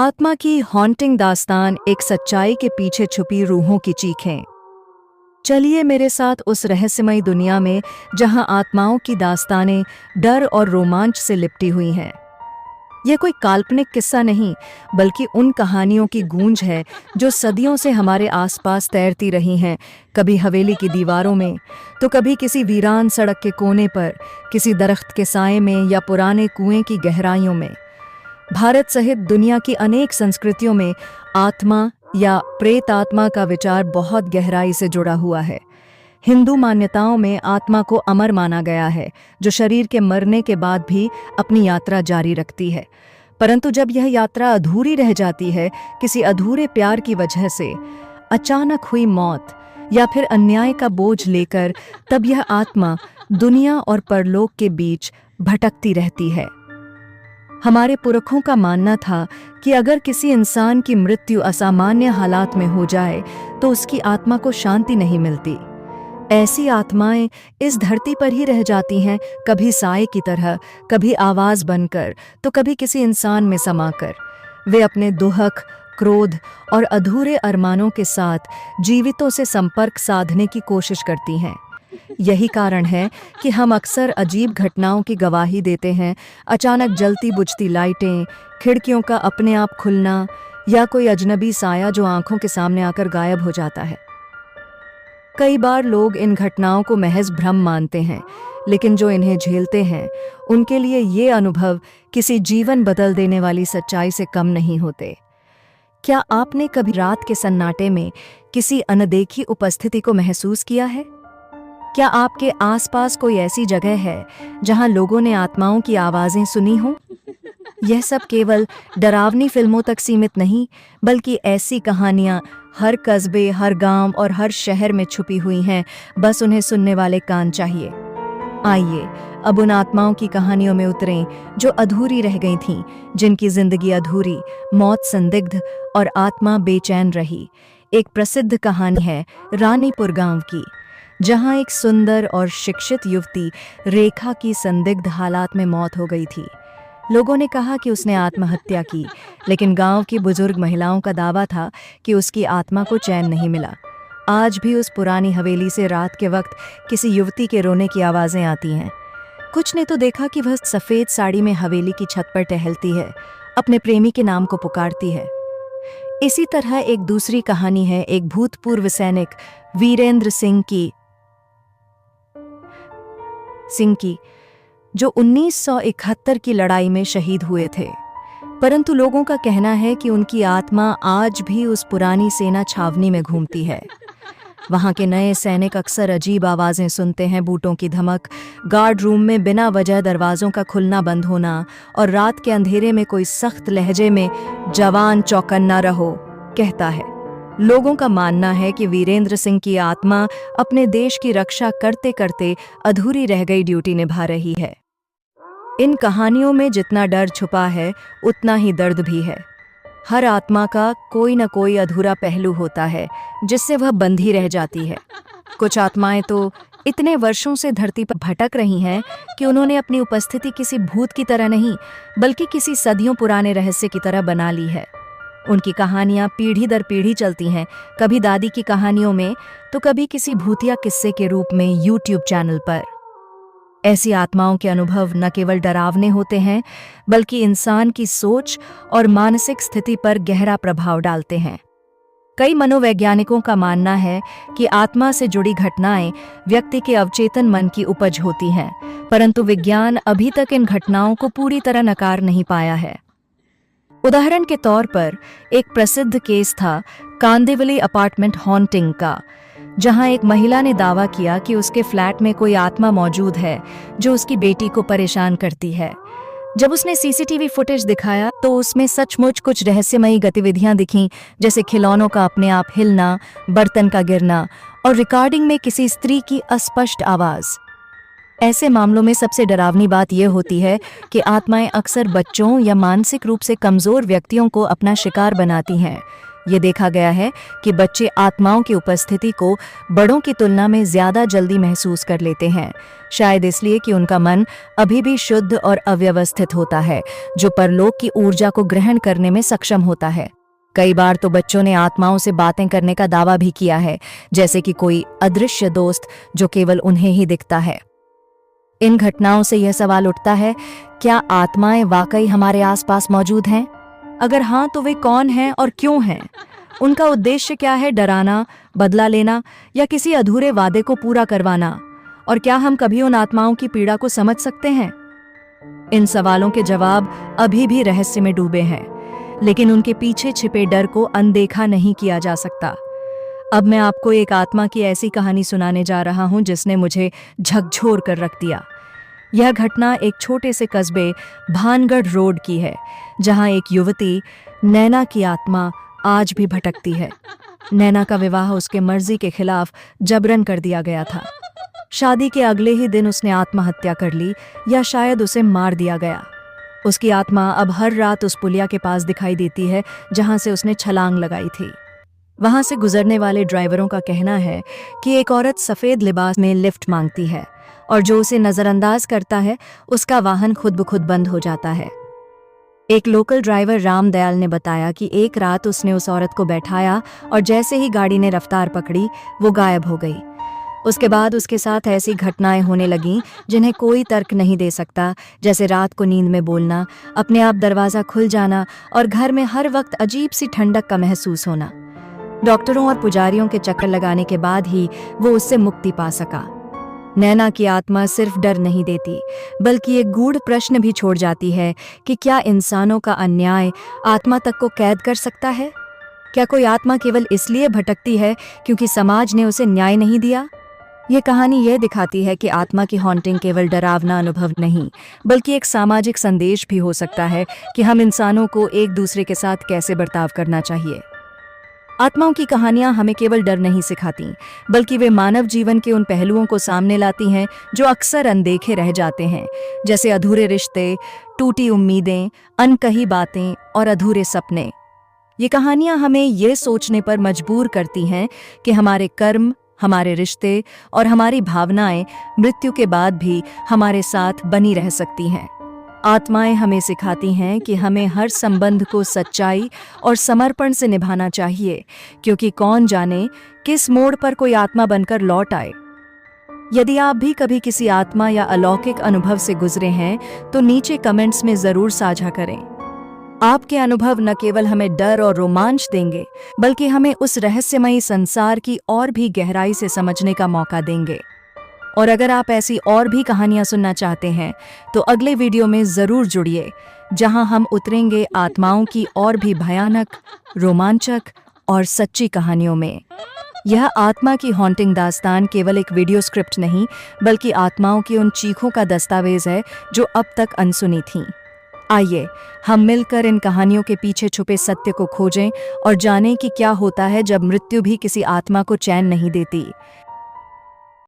आत्मा की हॉन्टिंग दास्तान, एक सच्चाई के पीछे छुपी रूहों की चीखें। चलिए मेरे साथ उस रहस्यमयी दुनिया में जहां आत्माओं की दास्तानें डर और रोमांच से लिपटी हुई हैं। यह कोई काल्पनिक किस्सा नहीं, बल्कि उन कहानियों की गूंज है जो सदियों से हमारे आसपास तैरती रही हैं। कभी हवेली की दीवारों में, तो कभी किसी वीरान सड़क के कोने पर, किसी दरख्त के साए में या पुराने कुएं की गहराइयों में। भारत सहित दुनिया की अनेक संस्कृतियों में आत्मा या प्रेत आत्मा का विचार बहुत गहराई से जुड़ा हुआ है। हिंदू मान्यताओं में आत्मा को अमर माना गया है, जो शरीर के मरने के बाद भी अपनी यात्रा जारी रखती है। परंतु जब यह यात्रा अधूरी रह जाती है, किसी अधूरे प्यार की वजह से, अचानक हुई मौत या फिर अन्याय का बोझ लेकर, तब यह आत्मा दुनिया और परलोक के बीच भटकती रहती है। हमारे पुरखों का मानना था कि अगर किसी इंसान की मृत्यु असामान्य हालात में हो जाए तो उसकी आत्मा को शांति नहीं मिलती। ऐसी आत्माएं इस धरती पर ही रह जाती हैं, कभी साए की तरह, कभी आवाज बनकर, तो कभी किसी इंसान में समाकर। वे अपने दुहक, क्रोध और अधूरे अरमानों के साथ जीवितों से संपर्क साधने की कोशिश करती हैं। यही कारण है कि हम अक्सर अजीब घटनाओं की गवाही देते हैं। अचानक जलती बुझती लाइटें, खिड़कियों का अपने आप खुलना, या कोई अजनबी साया जो आंखों के सामने आकर गायब हो जाता है। कई बार लोग इन घटनाओं को महज भ्रम मानते हैं, लेकिन जो इन्हें झेलते हैं उनके लिए ये अनुभव किसी जीवन बदल देने वाली सच्चाई से कम नहीं होते। क्या आपने कभी रात के सन्नाटे में किसी अनदेखी उपस्थिति को महसूस किया है? क्या आपके आसपास कोई ऐसी जगह है जहां लोगों ने आत्माओं की आवाजें सुनी हों? यह सब केवल डरावनी फिल्मों तक सीमित नहीं, बल्कि ऐसी कहानियां हर कस्बे, हर गांव और हर शहर में छुपी हुई हैं। बस उन्हें सुनने वाले कान चाहिए। आइए अब उन आत्माओं की कहानियों में उतरें जो अधूरी रह गई थीं, जिनकी जिंदगी अधूरी, मौत संदिग्ध और आत्मा बेचैन रही। एक प्रसिद्ध कहानी है रानीपुर गांव की, जहां एक सुंदर और शिक्षित युवती रेखा की संदिग्ध हालात में मौत हो गई थी। लोगों ने कहा कि उसने आत्महत्या की, लेकिन गांव की बुजुर्ग महिलाओं का दावा था कि उसकी आत्मा को चैन नहीं मिला। आज भी उस पुरानी हवेली से रात के वक्त किसी युवती के रोने की आवाजें आती हैं। कुछ ने तो देखा कि वह सफेद साड़ी में हवेली की छत पर टहलती है, अपने प्रेमी के नाम को पुकारती है। इसी तरह एक दूसरी कहानी है एक भूतपूर्व सैनिक वीरेंद्र सिंह की, जो 1971 की लड़ाई में शहीद हुए थे। परंतु लोगों का कहना है कि उनकी आत्मा आज भी उस पुरानी सेना छावनी में घूमती है। वहां के नए सैनिक अक्सर अजीब आवाजें सुनते हैं, बूटों की धमक, गार्ड रूम में बिना वजह दरवाजों का खुलना बंद होना, और रात के अंधेरे में कोई सख्त लहजे में "जवान चौकन्ना रहो" कहता है। लोगों का मानना है कि वीरेंद्र सिंह की आत्मा अपने देश की रक्षा करते करते अधूरी रह गई ड्यूटी निभा रही है। इन कहानियों में जितना डर छुपा है, उतना ही दर्द भी है। हर आत्मा का कोई न कोई अधूरा पहलू होता है, जिससे वह बंधी रह जाती है। कुछ आत्माएं तो इतने वर्षों से धरती पर भटक रही हैं कि उन्होंने अपनी उपस्थिति किसी भूत की तरह नहीं, बल्कि किसी सदियों पुराने रहस्य की तरह बना ली है। उनकी कहानियां पीढ़ी दर पीढ़ी चलती हैं, कभी दादी की कहानियों में, तो कभी किसी भूतिया किस्से के रूप में यूट्यूब चैनल पर। ऐसी आत्माओं के अनुभव न केवल डरावने होते हैं, बल्कि इंसान की सोच और मानसिक स्थिति पर गहरा प्रभाव डालते हैं। कई मनोवैज्ञानिकों का मानना है कि आत्मा से जुड़ी घटनाएं व्यक्ति के अवचेतन मन की उपज होती हैं, परंतु विज्ञान अभी तक इन घटनाओं को पूरी तरह नकार नहीं पाया है। उदाहरण के तौर पर एक प्रसिद्ध केस था कांदिवली अपार्टमेंट हॉन्टिंग का, जहां एक महिला ने दावा किया कि उसके फ्लैट में कोई आत्मा मौजूद है जो उसकी बेटी को परेशान करती है। जब उसने सीसीटीवी फुटेज दिखाया तो उसमें सचमुच कुछ रहस्यमयी गतिविधियां दिखीं, जैसे खिलौनों का अपने आप हिलना, बर्तन का गिरना और रिकॉर्डिंग में किसी स्त्री की अस्पष्ट आवाज। ऐसे मामलों में सबसे डरावनी बात यह होती है कि आत्माएं अक्सर बच्चों या मानसिक रूप से कमजोर व्यक्तियों को अपना शिकार बनाती हैं। ये देखा गया है कि बच्चे आत्माओं की उपस्थिति को बड़ों की तुलना में ज्यादा जल्दी महसूस कर लेते हैं, शायद इसलिए कि उनका मन अभी भी शुद्ध और अव्यवस्थित होता है, जो परलोक की ऊर्जा को ग्रहण करने में सक्षम होता है। कई बार तो बच्चों ने आत्माओं से बातें करने का दावा भी किया है, जैसे कि कोई अदृश्य दोस्त जो केवल उन्हें ही दिखता है। इन घटनाओं से यह सवाल उठता है, क्या आत्माएं वाकई हमारे आसपास मौजूद हैं? अगर हाँ, तो वे कौन हैं और क्यों हैं? उनका उद्देश्य क्या है? डराना, बदला लेना या किसी अधूरे वादे को पूरा करवाना? और क्या हम कभी उन आत्माओं की पीड़ा को समझ सकते हैं? इन सवालों के जवाब अभी भी रहस्य में डूबे हैं, लेकिन उनके पीछे छिपे डर को अनदेखा नहीं किया जा सकता। अब मैं आपको एक आत्मा की ऐसी कहानी सुनाने जा रहा हूं जिसने मुझे झकझोर कर रख दिया। यह घटना एक छोटे से कस्बे भानगढ़ रोड की है, जहां एक युवती नैना की आत्मा आज भी भटकती है। नैना का विवाह उसके मर्जी के खिलाफ जबरन कर दिया गया था। शादी के अगले ही दिन उसने आत्महत्या कर ली, या शायद उसे मार दिया गया। उसकी आत्मा अब हर रात उस पुलिया के पास दिखाई देती है जहां से उसने छलांग लगाई थी। वहां से गुजरने वाले ड्राइवरों का कहना है कि एक औरत सफेद लिबास में लिफ्ट मांगती है, और जो उसे नजरअंदाज करता है उसका वाहन खुद ब खुद बंद हो जाता है। एक लोकल ड्राइवर रामदयाल ने बताया कि एक रात उसने उस औरत को बैठाया और जैसे ही गाड़ी ने रफ्तार पकड़ी, वो गायब हो गई। उसके बाद उसके साथ ऐसी घटनाएं होने लगीं जिन्हें कोई तर्क नहीं दे सकता, जैसे रात को नींद में बोलना, अपने आप दरवाज़ा खुल जाना और घर में हर वक्त अजीब सी ठंडक का महसूस होना। डॉक्टरों और पुजारियों के चक्कर लगाने के बाद ही वो उससे मुक्ति पा सका। नैना की आत्मा सिर्फ डर नहीं देती, बल्कि एक गूढ़ प्रश्न भी छोड़ जाती है कि क्या इंसानों का अन्याय आत्मा तक को कैद कर सकता है? क्या कोई आत्मा केवल इसलिए भटकती है क्योंकि समाज ने उसे न्याय नहीं दिया? ये कहानी यह दिखाती है कि आत्मा की हॉन्टिंग केवल डरावना अनुभव नहीं, बल्कि एक सामाजिक संदेश भी हो सकता है कि हम इंसानों को एक दूसरे के साथ कैसे बर्ताव करना चाहिए। आत्माओं की कहानियां हमें केवल डर नहीं सिखाती, बल्कि वे मानव जीवन के उन पहलुओं को सामने लाती हैं जो अक्सर अनदेखे रह जाते हैं, जैसे अधूरे रिश्ते, टूटी उम्मीदें, अनकही बातें और अधूरे सपने। ये कहानियां हमें ये सोचने पर मजबूर करती हैं कि हमारे कर्म, हमारे रिश्ते और हमारी भावनाएं मृत्यु के बाद भी हमारे साथ बनी रह सकती हैं। आत्माएं हमें सिखाती हैं कि हमें हर संबंध को सच्चाई और समर्पण से निभाना चाहिए, क्योंकि कौन जाने किस मोड़ पर कोई आत्मा बनकर लौट आए। यदि आप भी कभी किसी आत्मा या अलौकिक अनुभव से गुजरे हैं, तो नीचे कमेंट्स में जरूर साझा करें। आपके अनुभव न केवल हमें डर और रोमांच देंगे, बल्कि हमें उस रहस्यमयी संसार की और भी गहराई से समझने का मौका देंगे। और अगर आप ऐसी और भी कहानियां सुनना चाहते हैं, तो अगले वीडियो में जरूर जुड़िए, जहां हम उतरेंगे आत्माओं की और भी भयानक, रोमांचक और सच्ची कहानियों में। यह आत्मा की हॉन्टिंग दास्तान केवल एक वीडियो स्क्रिप्ट नहीं, बल्कि आत्माओं की उन चीखों का दस्तावेज है जो अब तक अनसुनी थीं। आइए हम मिलकर इन कहानियों के पीछे छुपे सत्य को खोजें और जानें कि क्या होता है जब मृत्यु भी किसी आत्मा को चैन नहीं देती।